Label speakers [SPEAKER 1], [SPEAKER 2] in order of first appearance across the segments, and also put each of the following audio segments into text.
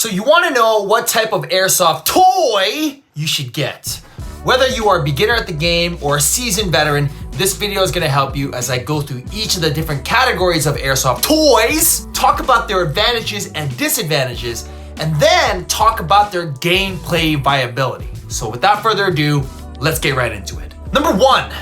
[SPEAKER 1] So you want to know what type of airsoft toy you should get. Whether you are a beginner at the game or a seasoned veteran, this video is going to help you as I go through each of the different categories of airsoft toys, talk about their advantages and disadvantages, and then talk about their gameplay viability. So without further ado, let's get right into it. Number 1,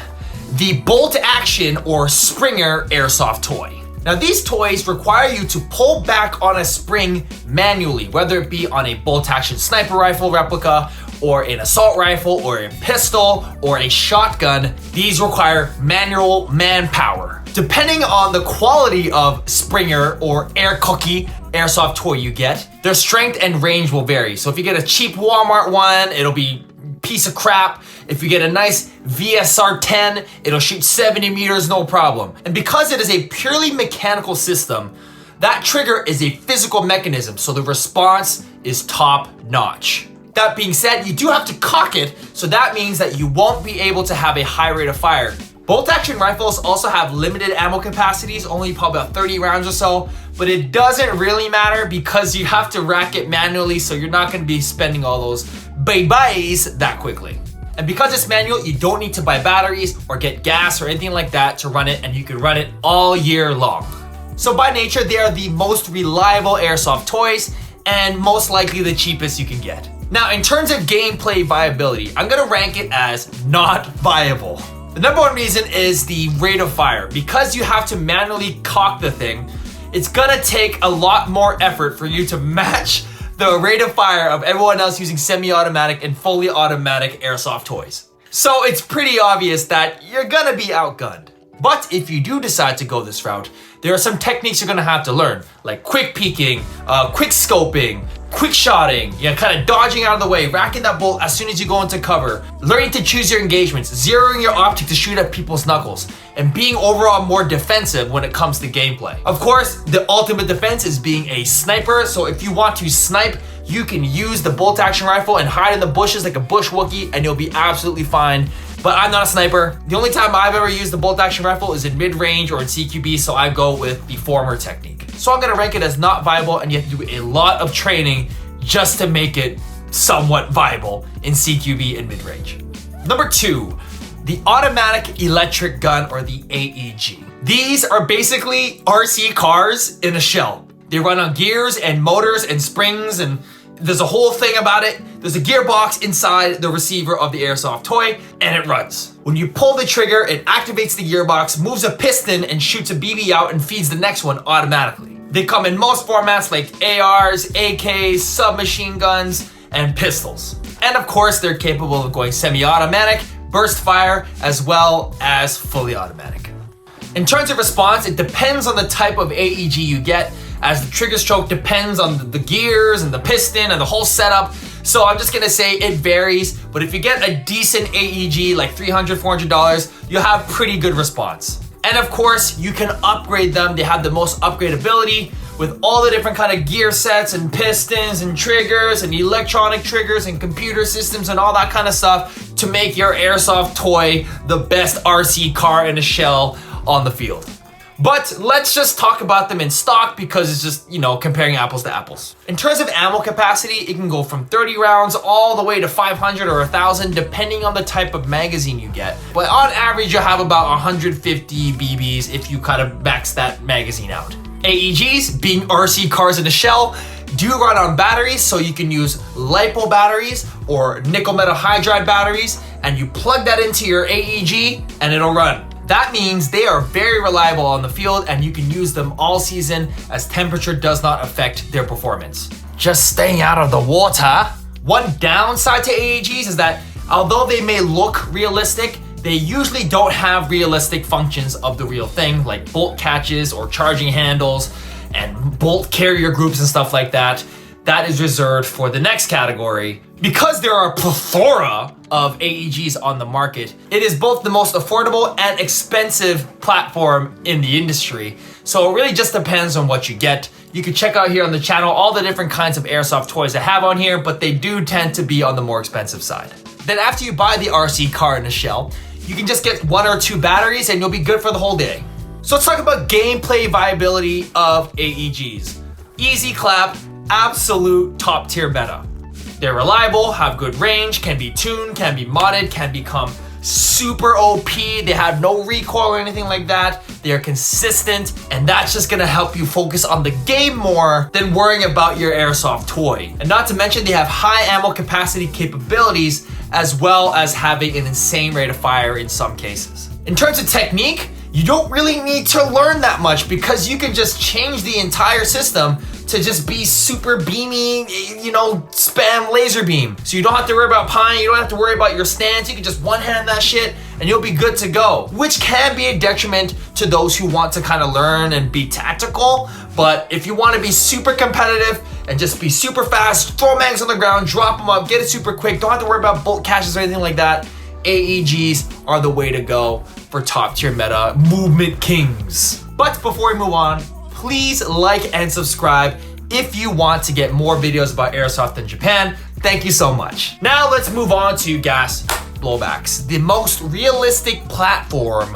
[SPEAKER 1] the bolt action or Springer airsoft toy. Now these toys require you to pull back on a spring manually, whether it be on a bolt action sniper rifle replica or an assault rifle or a pistol or a shotgun. These require manual manpower. Depending on the quality of Springer or Air Cookie airsoft toy you get, their strength and range will vary. So if you get a cheap Walmart one, it'll be piece of crap. If you get a nice VSR 10, it'll shoot 70 meters, no problem. And because it is a purely mechanical system, that trigger is a physical mechanism, so the response is top notch. That being said, you do have to cock it, so that means that you won't be able to have a high rate of fire. Bolt action rifles also have limited ammo capacities, only probably about 30 rounds or so, but it doesn't really matter because you have to rack it manually, so you're not going to be spending all those bye-byes that quickly. And because it's manual, you don't need to buy batteries or get gas or anything like that to run it, and you can run it all year long. So by nature, they are the most reliable airsoft toys and most likely the cheapest you can get. Now, in terms of gameplay viability, I'm gonna rank it as not viable. The number 1 reason is the rate of fire. Because you have to manually cock the thing, it's gonna take a lot more effort for you to match the rate of fire of everyone else using semi-automatic and fully automatic airsoft toys. So it's pretty obvious that you're gonna be outgunned. But if you do decide to go this route, there are some techniques you're gonna have to learn, like quick peeking, quick scoping, quick shotting, kind of dodging out of the way, racking that bolt as soon as you go into cover, learning to choose your engagements, zeroing your optic to shoot at people's knuckles, and being overall more defensive when it comes to gameplay. Of course, the ultimate defense is being a sniper, so if you want to snipe, you can use the bolt action rifle and hide in the bushes like a bush Wookie and you'll be absolutely fine. But I'm not a sniper. The only time I've ever used the bolt action rifle is in mid-range or in CQB, so I go with the former technique. So I'm gonna rank it as not viable, and you have to do a lot of training just to make it somewhat viable in CQB and mid-range. Number 2, the automatic electric gun or the AEG. These are basically RC cars in a shell. They run on gears and motors and springs, and there's a whole thing about it. There's a gearbox inside the receiver of the airsoft toy, and it runs. When you pull the trigger, it activates the gearbox, moves a piston, and shoots a BB out and feeds the next one automatically. They come in most formats like ARs, AKs, submachine guns, and pistols. And of course, they're capable of going semi-automatic, burst fire, as well as fully automatic. In terms of response, it depends on the type of AEG you get, as the trigger stroke depends on the gears and the piston and the whole setup. So I'm just gonna say it varies, but if you get a decent AEG, like $300, $400, you'll have pretty good response. And of course, you can upgrade them. They have the most upgradability with all the different kind of gear sets and pistons and triggers and electronic triggers and computer systems and all that kind of stuff to make your airsoft toy the best RC car in a shell on the field. But let's just talk about them in stock because it's just, comparing apples to apples. In terms of ammo capacity, it can go from 30 rounds all the way to 500 or 1,000 depending on the type of magazine you get. But on average, you'll have about 150 BBs if you kind of max that magazine out. AEGs, being RC cars in a shell, do run on batteries, so you can use LiPo batteries or nickel metal hydride batteries, and you plug that into your AEG and it'll run. That means they are very reliable on the field and you can use them all season as temperature does not affect their performance. Just staying out of the water. One downside to AEGs is that although they may look realistic, they usually don't have realistic functions of the real thing, like bolt catches or charging handles and bolt carrier groups and stuff like that. That is reserved for the next category. Because there are a plethora of AEGs on the market, it is both the most affordable and expensive platform in the industry. So it really just depends on what you get. You can check out here on the channel all the different kinds of airsoft toys I have on here, but they do tend to be on the more expensive side. Then after you buy the RC car in a shell, you can just get 1 or 2 batteries and you'll be good for the whole day. So let's talk about gameplay viability of AEGs. Easy clap, absolute top tier meta. They're reliable, have good range, can be tuned, can be modded, can become super OP. They have no recoil or anything like that. They are consistent, and that's just gonna help you focus on the game more than worrying about your airsoft toy. And not to mention, they have high ammo capacity capabilities, as well as having an insane rate of fire in some cases. In terms of technique, you don't really need to learn that much because you can just change the entire system to just be super beamy, spam laser beam. So you don't have to worry about pine, you don't have to worry about your stance, you can just one hand that shit and you'll be good to go. Which can be a detriment to those who want to kind of learn and be tactical. But if you want to be super competitive and just be super fast, throw mags on the ground, drop them up, get it super quick, don't have to worry about bolt caches or anything like that, AEGs are the way to go for top tier meta movement kings. But before we move on, please like and subscribe if you want to get more videos about airsoft in Japan. Thank you so much. Now let's move on to gas blowbacks, the most realistic platform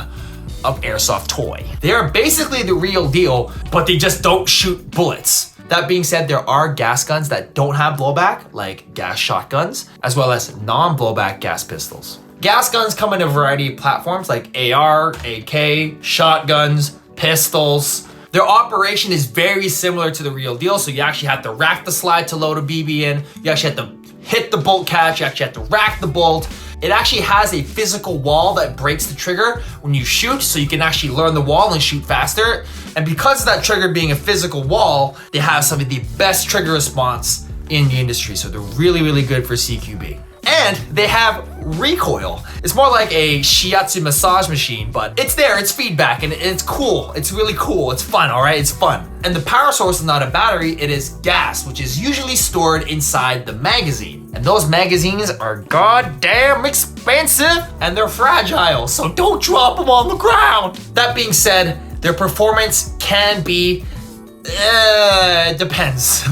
[SPEAKER 1] of airsoft toy. They are basically the real deal, but they just don't shoot bullets. That being said, there are gas guns that don't have blowback, like gas shotguns, as well as non-blowback gas pistols. Gas guns come in a variety of platforms like AR, AK, shotguns, pistols. Their operation is very similar to the real deal, so you actually have to rack the slide to load a BB in, you actually have to hit the bolt catch, you actually have to rack the bolt. It actually has a physical wall that breaks the trigger when you shoot, so you can actually learn the wall and shoot faster. And because of that trigger being a physical wall, they have some of the best trigger response in the industry, so they're really, really good for CQB. And they have recoil. It's more like a shiatsu massage machine, but it's there, it's feedback, and it's cool. It's really cool, it's fun, all right? It's fun. And the power source is not a battery, it is gas, which is usually stored inside the magazine. And those magazines are goddamn expensive, and they're fragile, so don't drop them on the ground. That being said, their performance can be it depends.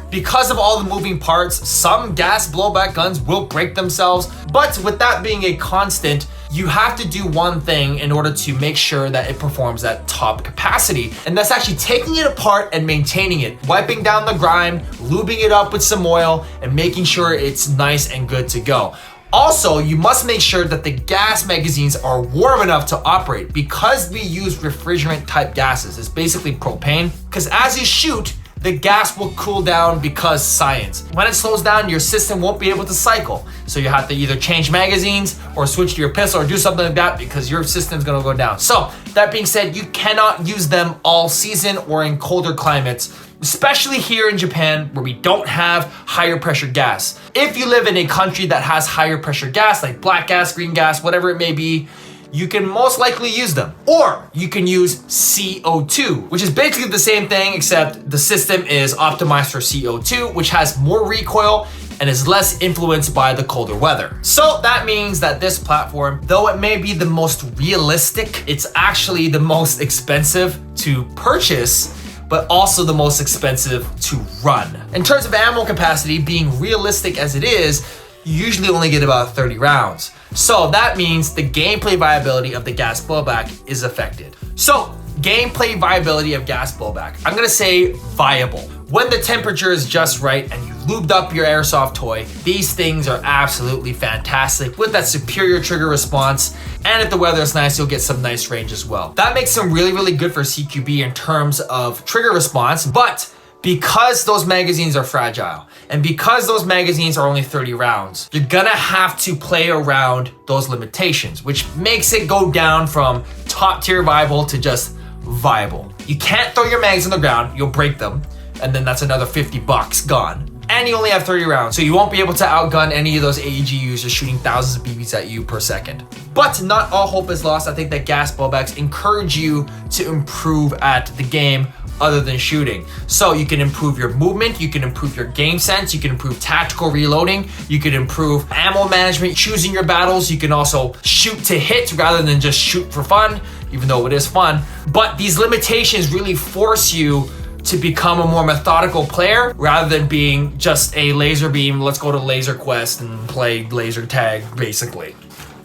[SPEAKER 1] Because of all the moving parts, some gas blowback guns will break themselves, but with that being a constant, you have to do one thing in order to make sure that it performs at top capacity, and that's actually taking it apart and maintaining it, wiping down the grime, lubing it up with some oil, and making sure it's nice and good to go. Also, you must make sure that the gas magazines are warm enough to operate because we use refrigerant type gases. It's basically propane, because as you shoot, the gas will cool down because science. When it slows down, your system won't be able to cycle. So you have to either change magazines or switch to your pistol or do something like that because your system's gonna go down. So that being said, you cannot use them all season or in colder climates, especially here in Japan where we don't have higher pressure gas. If you live in a country that has higher pressure gas, like black gas, green gas, whatever it may be, you can most likely use them. Or you can use CO2, which is basically the same thing, except the system is optimized for CO2, which has more recoil and is less influenced by the colder weather. So that means that this platform, though it may be the most realistic, it's actually the most expensive to purchase, but also the most expensive to run. In terms of ammo capacity, being realistic as it is, you usually only get about 30 rounds. So that means the gameplay viability of the gas blowback is affected. So gameplay viability of gas blowback, I'm gonna say viable. When the temperature is just right and you lubed up your airsoft toy, these things are absolutely fantastic with that superior trigger response. And if the weather is nice, you'll get some nice range as well. That makes them really, really good for CQB in terms of trigger response, but because those magazines are fragile and because those magazines are only 30 rounds, you're gonna have to play around those limitations, which makes it go down from top tier viable to just viable. You can't throw your mags on the ground, you'll break them, and then that's another 50 bucks gone. And you only have 30 rounds, so you won't be able to outgun any of those AEG users shooting thousands of BBs at you per second. But not all hope is lost. I think that gas blowbacks encourage you to improve at the game other than shooting. So you can improve your movement, you can improve your game sense, you can improve tactical reloading, you can improve ammo management, choosing your battles, you can also shoot to hit rather than just shoot for fun, even though it is fun. But these limitations really force you to become a more methodical player rather than being just a laser beam, let's go to Laser Quest and play laser tag, basically.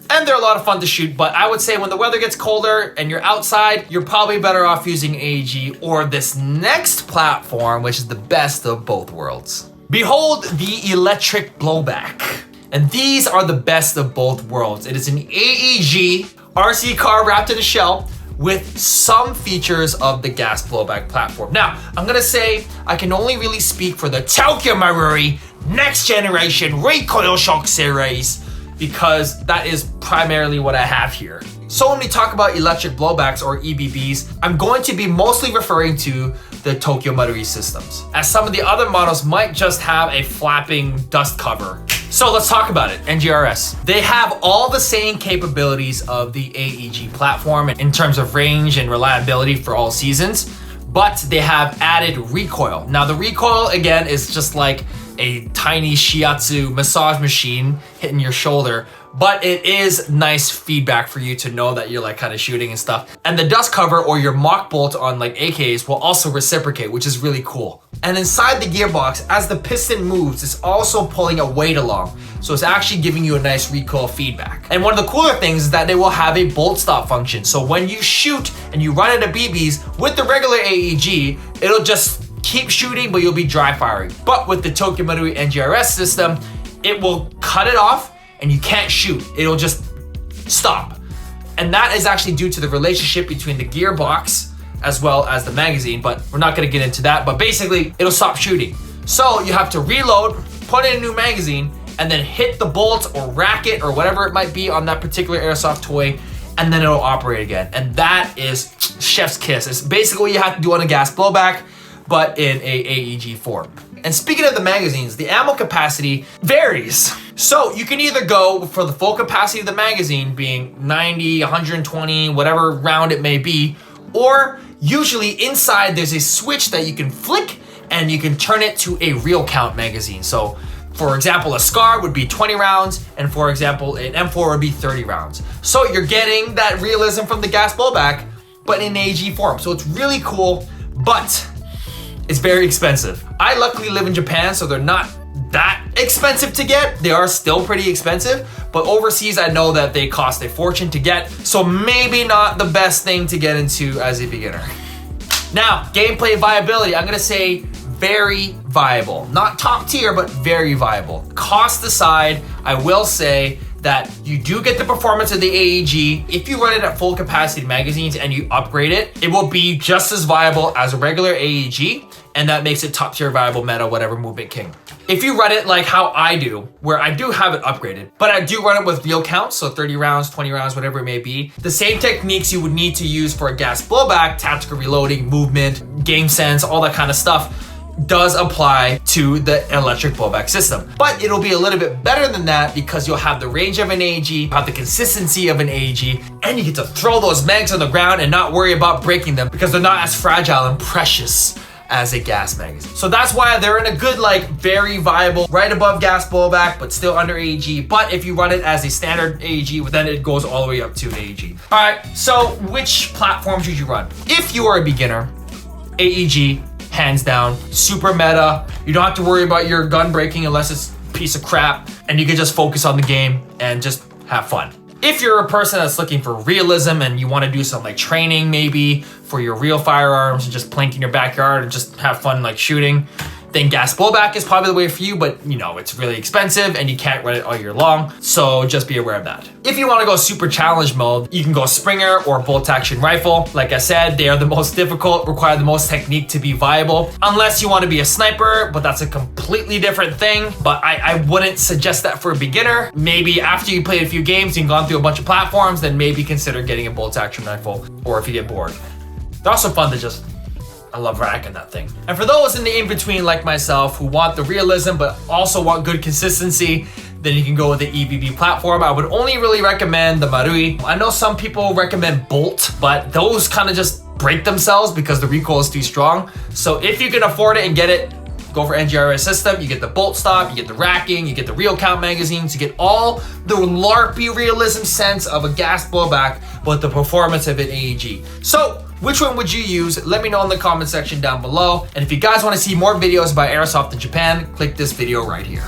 [SPEAKER 1] And and they're a lot of fun to shoot, but I would say when the weather gets colder and you're outside, you're probably better off using AEG or this next platform, which is the best of both worlds. Behold the electric blowback. And these are the best of both worlds. It is an AEG RC car wrapped in a shell with some features of the gas blowback platform. Now, I'm gonna say I can only really speak for the Tokyo Marui next generation recoil shock series because that is primarily what I have here. So when we talk about electric blowbacks or EBBs, I'm going to be mostly referring to the Tokyo Marui systems, as some of the other models might just have a flapping dust cover. So let's talk about it, NGRS. They have all the same capabilities of the AEG platform in terms of range and reliability for all seasons, but they have added recoil. Now the recoil, again, is just like a tiny shiatsu massage machine hitting your shoulder, but it is nice feedback for you to know that you're like kind of shooting and stuff. And the dust cover or your mock bolt on like AKs will also reciprocate, which is really cool. And inside the gearbox, as the piston moves, it's also pulling a weight along. So it's actually giving you a nice recoil feedback. And one of the cooler things is that they will have a bolt stop function. So when you shoot and you run into BBs with the regular AEG, it'll just keep shooting, but you'll be dry firing. But with the Tokyo Marui NGRS system, it will cut it off and you can't shoot. It'll just stop. And that is actually due to the relationship between the gearbox as well as the magazine, but we're not gonna get into that. But basically, it'll stop shooting. So you have to reload, put in a new magazine, and then hit the bolt or racket or whatever it might be on that particular Airsoft toy, and then it'll operate again. And that is chef's kiss. It's basically what you have to do on a gas blowback, but in a AEG form. And speaking of the magazines, the ammo capacity varies. So you can either go for the full capacity of the magazine being 90, 120, whatever round it may be, or usually inside there's a switch that you can flick and you can turn it to a real count magazine. So for example, a SCAR would be 20 rounds, and for example, an M4 would be 30 rounds. So you're getting that realism from the gas blowback, but in AEG form. So it's really cool, but it's very expensive. I luckily live in Japan, so they're not that expensive to get. They are still pretty expensive, but overseas I know that they cost a fortune to get, so maybe not the best thing to get into as a beginner. Now, gameplay viability, I'm gonna say very viable. Not top tier, but very viable. Cost aside, I will say that you do get the performance of the AEG. If you run it at full capacity magazines and you upgrade it, it will be just as viable as a regular AEG, and that makes it top tier viable meta, whatever movement king. If you run it like how I do, where I do have it upgraded, but I do run it with real counts, so 30 rounds, 20 rounds, whatever it may be, the same techniques you would need to use for a gas blowback, tactical reloading, movement, game sense, all that kind of stuff, does apply to the electric blowback system. But it'll be a little bit better than that because you'll have the range of an AEG, you have the consistency of an AEG, and you get to throw those mags on the ground and not worry about breaking them because they're not as fragile and precious as a gas magazine. So that's why they're in a good, like, very viable, right above gas blowback, but still under AEG. But if you run it as a standard AEG, then it goes all the way up to an AEG. All right, so which platform should you run? If you are a beginner, AEG, hands down, super meta. You don't have to worry about your gun breaking unless it's a piece of crap, and you can just focus on the game and just have fun. If you're a person that's looking for realism and you want to do some like training maybe for your real firearms and just plank in your backyard and just have fun like shooting, then gas blowback is probably the way for you, but you know, it's really expensive and you can't run it all year long, so just be aware of that. If you want to go super challenge mode, you can go Springer or bolt action rifle. Like I said, they are the most difficult, require the most technique to be viable, unless you want to be a sniper, but that's a completely different thing. But I wouldn't suggest that for a beginner. Maybe after you played a few games and gone through a bunch of platforms, then maybe consider getting a bolt action rifle, or if you get bored. They're also fun to just, I love racking that thing. And for those in the in-between like myself who want the realism but also want good consistency, then you can go with the EBB platform. I would only really recommend the Marui. I know some people recommend Bolt, but those kind of just break themselves because the recoil is too strong. So if you can afford it and get it, go for NGRS system. You get the bolt stop, you get the racking, you get the real count magazines, you get all the LARPy realism sense of a gas blowback, but the performance of an AEG. So which one would you use? Let me know in the comment section down below. And if you guys want to see more videos about Airsoft in Japan, click this video right here.